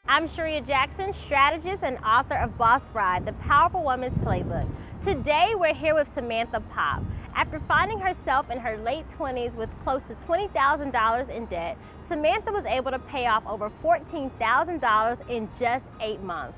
I'm Charreah Jackson, strategist and author of Boss Bride, the Powerful Woman's Playbook. Today we're here with Samantha Popp. After finding herself in her late 20s with close to $20,000 in debt, Samantha was able to pay off over $14,000 in just 8 months.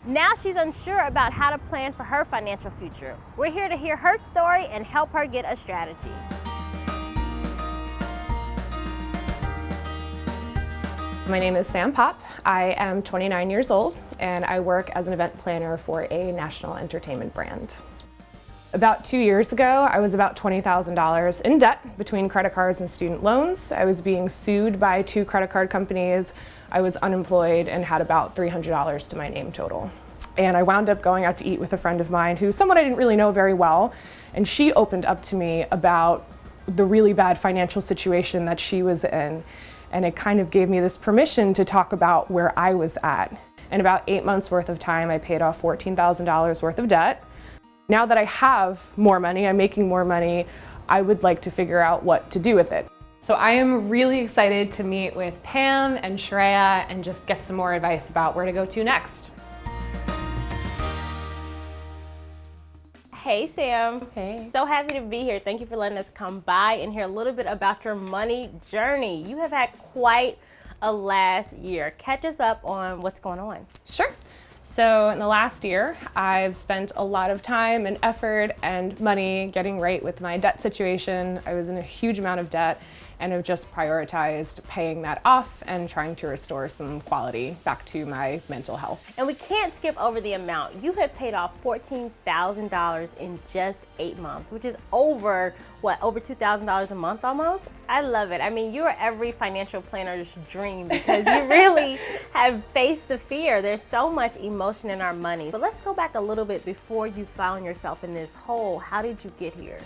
Now she's unsure about how to plan for her financial future. We're here to hear her story and help her get a strategy. My name is Sam Popp. I am 29 years old and I work as an event planner for a national entertainment brand. About 2 years ago, I was about $20,000 in debt between credit cards and student loans. I was being sued by 2 credit card companies. I was unemployed and had about $300 to my name total. And I wound up going out to eat with a friend of mine who's someone I didn't really know very well. And she opened up to me about the really bad financial situation that she was in. And it kind of gave me this permission to talk about where I was at. In about 8 months worth of time, I paid off $14,000 worth of debt. Now that I have more money, I'm making more money, I would like to figure out what to do with it. So I am really excited to meet with Pam and Charreah and just get some more advice about where to go to next. Hey Sam. Hey. So happy to be here. Thank you for letting us come by and hear a little bit about your money journey. You have had quite a last year. Catch us up on what's going on. Sure. So in the last year, I've spent a lot of time and effort and money getting right with my debt situation. I was in a huge amount of debt and have just prioritized paying that off and trying to restore some quality back to my mental health. And we can't skip over the amount. You have paid off $14,000 in just 8 months, which is over $2,000 a month almost? I love it. I mean, you are every financial planner's dream because you really have faced the fear. There's so much emotion in our money. But let's go back a little bit before you found yourself in this hole. How did you get here?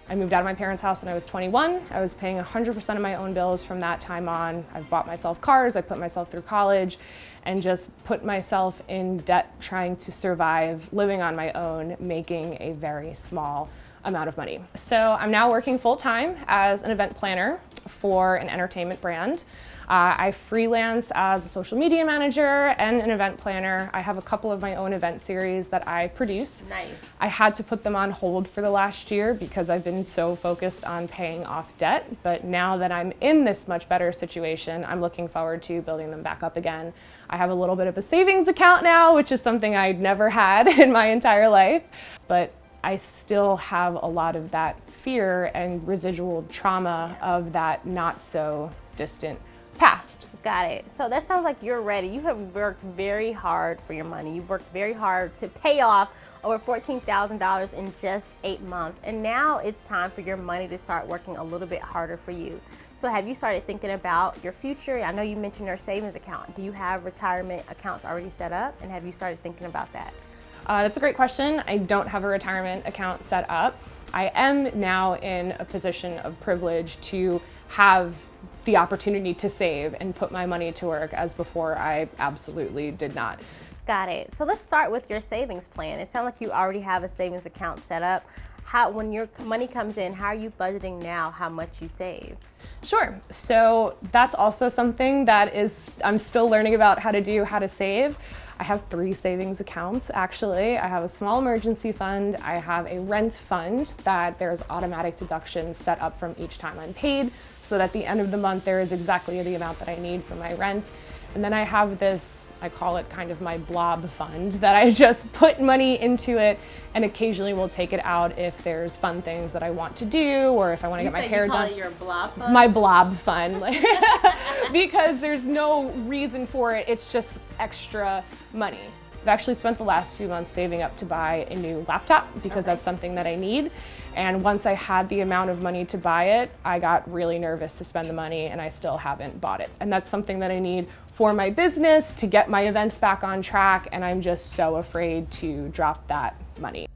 I moved out of my parents' house when I was 21. I was paying 100% of my own bills from that time on. I've bought myself cars, I put myself through college, and just put myself in debt trying to survive, living on my own, making a very small amount of money. So I'm now working full-time as an event planner for an entertainment brand. I freelance as a social media manager and an event planner. I have a couple of my own event series that I produce. Nice. I had to put them on hold for the last year because I've been so focused on paying off debt. But now that I'm in this much better situation, I'm looking forward to building them back up again. I have a little bit of a savings account now, which is something I'd never had in my entire life. But I still have a lot of that fear and residual trauma of that not so distant past. Got it. So that sounds like you're ready. You have worked very hard for your money. You've worked very hard to pay off over $14,000 in just 8 months. And now it's time for your money to start working a little bit harder for you. So have you started thinking about your future? I know you mentioned your savings account. Do you have retirement accounts already set up? And have you started thinking about that? That's a great question. I don't have a retirement account set up. I am now in a position of privilege to have the opportunity to save and put my money to work, as before I absolutely did not. Got it. So let's start with your savings plan. It sounds like you already have a savings account set up. When your money comes in, how are you budgeting now how much you save? Sure. So that's also something that I'm still learning about how to save. I have 3 savings accounts, actually. I have a small emergency fund. I have a rent fund that there's automatic deductions set up from each time I'm paid, so that at the end of the month, there is exactly the amount that I need for my rent. And then I have this, I call it kind of my blob fund, that I just put money into it and occasionally will take it out if there's fun things that I want to do, or if I want to get my hair done. You call it your blob fund? My blob fund. Because there's no reason for it, it's just extra money. I've actually spent the last few months saving up to buy a new laptop because that's something that I need. And once I had the amount of money to buy it, I got really nervous to spend the money and I still haven't bought it. And that's something that I need for my business to get my events back on track, and I'm just so afraid to drop that money.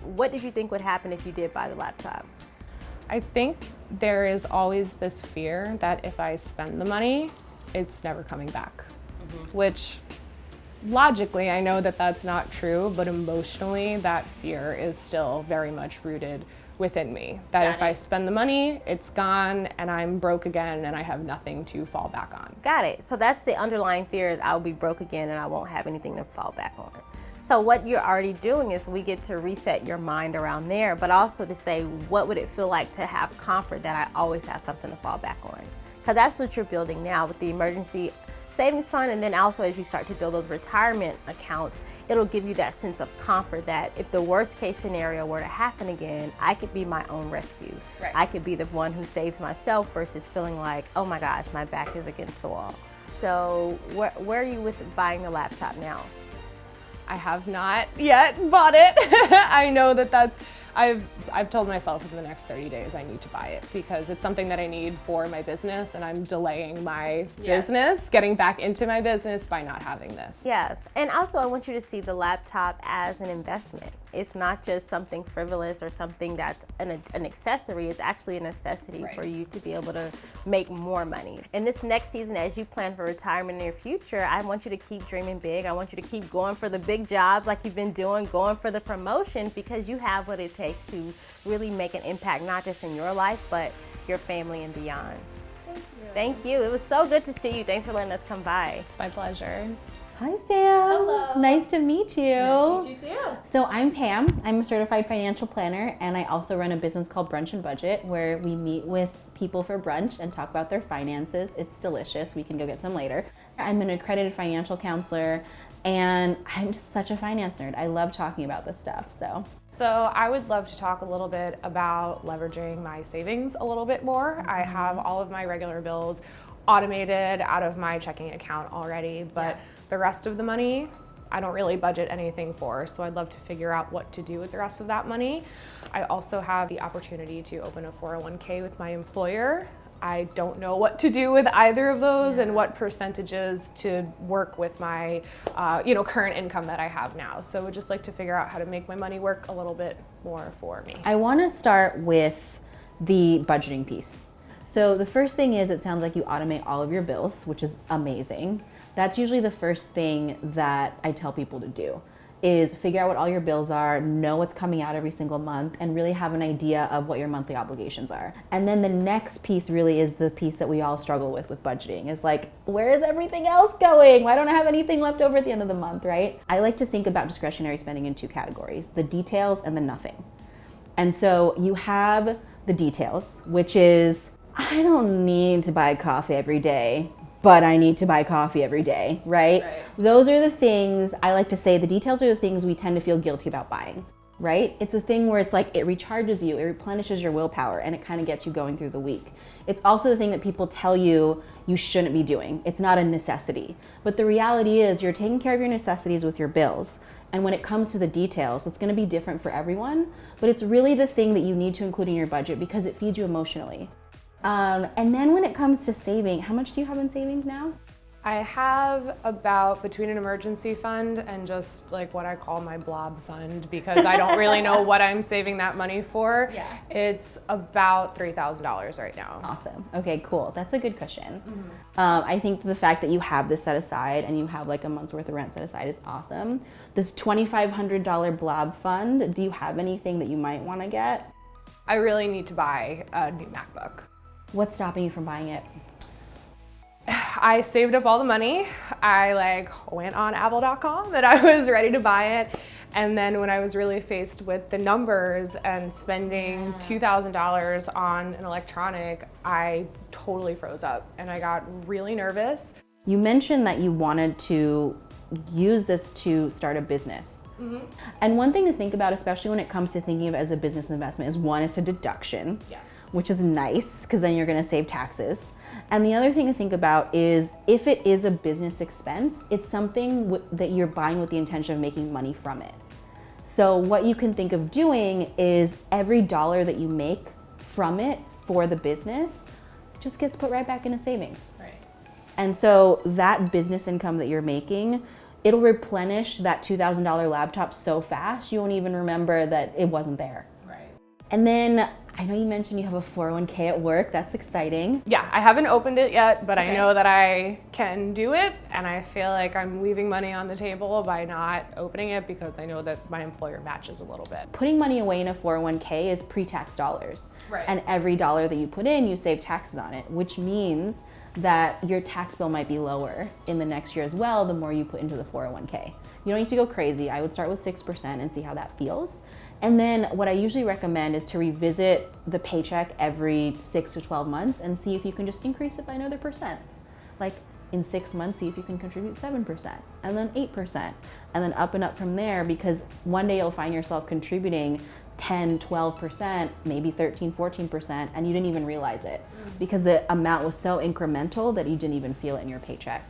What did you think would happen if you did buy the laptop? I think there is always this fear that if I spend the money, it's never coming back, which logically I know that that's not true, but emotionally that fear is still very much rooted within me. That if I spend the money, it's gone and I'm broke again and I have nothing to fall back on. Got it. So that's the underlying fear, is I'll be broke again and I won't have anything to fall back on. So what you're already doing is we get to reset your mind around there, but also to say, what would it feel like to have comfort that I always have something to fall back on? Because that's what you're building now with the emergency savings fund, and then also as you start to build those retirement accounts, it'll give you that sense of comfort that if the worst case scenario were to happen again, I could be my own rescue. Right. I could be the one who saves myself versus feeling like, oh my gosh, my back is against the wall. So where are you with buying the laptop now? I have not yet bought it. I know that I've told myself in the next 30 days I need to buy it because it's something that I need for my business, and I'm delaying my business, getting back into my business by not having this. Yes, and also I want you to see the laptop as an investment. It's not just something frivolous or something that's an accessory. It's actually a necessity for you to be able to make more money. And this next season, as you plan for retirement in your future, I want you to keep dreaming big. I want you to keep going for the big jobs like you've been doing, going for the promotion, because you have what it takes to really make an impact, not just in your life, but your family and beyond. Thank you. Thank you. It was so good to see you. Thanks for letting us come by. It's my pleasure. Hi, Sam. Hello. Nice to meet you. Nice to meet you too. So I'm Pam. I'm a certified financial planner, and I also run a business called Brunch and Budget, where we meet with people for brunch and talk about their finances. It's delicious. We can go get some later. I'm an accredited financial counselor, and I'm just such a finance nerd. I love talking about this stuff. So I would love to talk a little bit about leveraging my savings a little bit more. I have all of my regular bills automated out of my checking account already, but the rest of the money, I don't really budget anything for, so I'd love to figure out what to do with the rest of that money. I also have the opportunity to open a 401k with my employer. I don't know what to do with either of those and what percentages to work with my current income that I have now. So I would just like to figure out how to make my money work a little bit more for me. I want to start with the budgeting piece. So the first thing is, it sounds like you automate all of your bills, which is amazing. That's usually the first thing that I tell people to do, is figure out what all your bills are, know what's coming out every single month, and really have an idea of what your monthly obligations are. And then the next piece really is the piece that we all struggle with budgeting, is like, where is everything else going? Why don't I have anything left over at the end of the month, right? I like to think about discretionary spending in two categories, the details and the nothing. And so you have the details, which is, I don't need to buy coffee every day, but I need to buy coffee every day, right? Those are the things, I like to say, the details are the things we tend to feel guilty about buying, right? It's a thing where it's like, it recharges you, it replenishes your willpower, and it kind of gets you going through the week. It's also the thing that people tell you you shouldn't be doing. It's not a necessity. But the reality is, you're taking care of your necessities with your bills. And when it comes to the details, it's gonna be different for everyone, but it's really the thing that you need to include in your budget because it feeds you emotionally. And then when it comes to saving, how much do you have in savings now? I have about, between an emergency fund and just like what I call my blob fund, because I don't really know what I'm saving that money for. It's about $3,000 right now. Awesome. Okay, cool. That's a good cushion. I think the fact that you have this set aside and you have like a month's worth of rent set aside is awesome. This $2,500 blob fund, do you have anything that you might want to get? I really need to buy a new MacBook. What's stopping you from buying it? I saved up all the money. I went on apple.com and I was ready to buy it. And then when I was really faced with the numbers and spending $2,000 on an electronic, I totally froze up and I got really nervous. You mentioned that you wanted to use this to start a business. And one thing to think about, especially when it comes to thinking of it as a business investment, is one, it's a deduction, which is nice because then you're going to save taxes. And the other thing to think about is, if it is a business expense, it's something that you're buying with the intention of making money from it. So what you can think of doing is every dollar that you make from it for the business just gets put right back into savings. And so that business income that you're making, it'll replenish that $2,000 laptop so fast you won't even remember that it wasn't there. And then I know you mentioned you have a 401k at work. That's exciting. Yeah, I haven't opened it yet, but Okay. I know that I can do it, and I feel like I'm leaving money on the table by not opening it because I know that my employer matches a little bit. Putting money away in a 401k is pre-tax dollars. Right. And every dollar that you put in, you save taxes on it, which means that your tax bill might be lower in the next year as well, the more you put into the 401k. You don't need to go crazy. I would start with 6% and see how that feels. And then what I usually recommend is to revisit the paycheck every 6 to 12 months and see if you can just increase it by another percent. Like in 6 months, see if you can contribute 7% and then 8% and then up and up from there, because one day you'll find yourself contributing 10, 12%, maybe 13, 14%, and you didn't even realize it because the amount was so incremental that you didn't even feel it in your paycheck.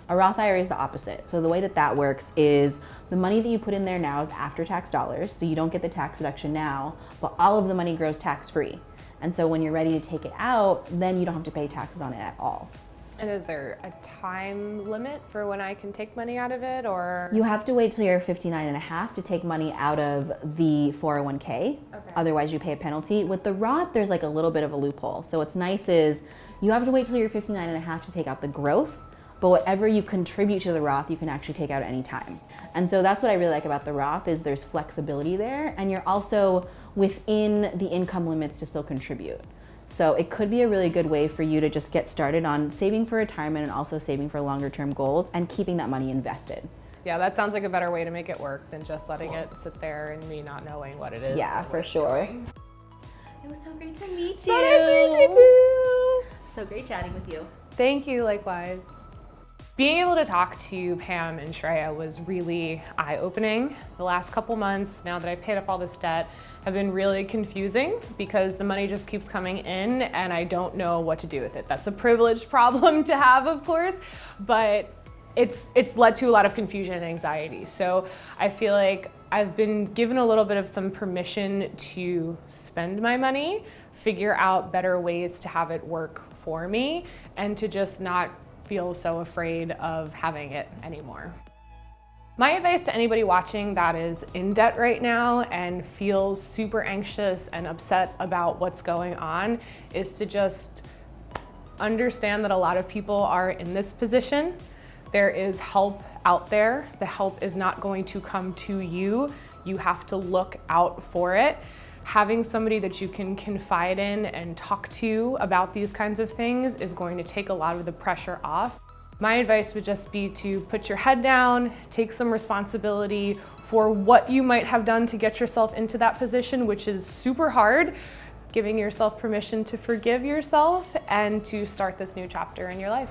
A Roth IRA is the opposite. So the way that that works is the money that you put in there now is after-tax dollars, so you don't get the tax deduction now, but all of the money grows tax-free. And so when you're ready to take it out, then you don't have to pay taxes on it at all. And is there a time limit for when I can take money out of it, or? You have to wait till you're 59 and a half to take money out of the 401k. Okay. Otherwise you pay a penalty. With the Roth, there's like a little bit of a loophole. So what's nice is you have to wait till you're 59 and a half to take out the growth, but whatever you contribute to the Roth, you can actually take out at any time. And so that's what I really like about the Roth is there's flexibility there, and you're also within the income limits to still contribute. So it could be a really good way for you to just get started on saving for retirement and also saving for longer term goals and keeping that money invested. Yeah, that sounds like a better way to make it work than just letting it sit there and me not knowing what it is. Yeah, and for what it's sure. doing. It was so great to meet you. So nice to meet you too. So great chatting with you. Thank you, likewise. Being able to talk to Pam and Charreah was really eye-opening. The last couple months, now that I've paid off all this debt, have been really confusing because the money just keeps coming in and I don't know what to do with it. That's a privileged problem to have, of course, but it's led to a lot of confusion and anxiety. So I feel like I've been given a little bit of some permission to spend my money, figure out better ways to have it work for me, and to just not feel so afraid of having it anymore. My advice to anybody watching that is in debt right now and feels super anxious and upset about what's going on is to just understand that a lot of people are in this position. There is help out there. The help is not going to come to you. You have to look out for it. Having somebody that you can confide in and talk to about these kinds of things is going to take a lot of the pressure off. My advice would just be to put your head down, take some responsibility for what you might have done to get yourself into that position, which is super hard, giving yourself permission to forgive yourself and to start this new chapter in your life.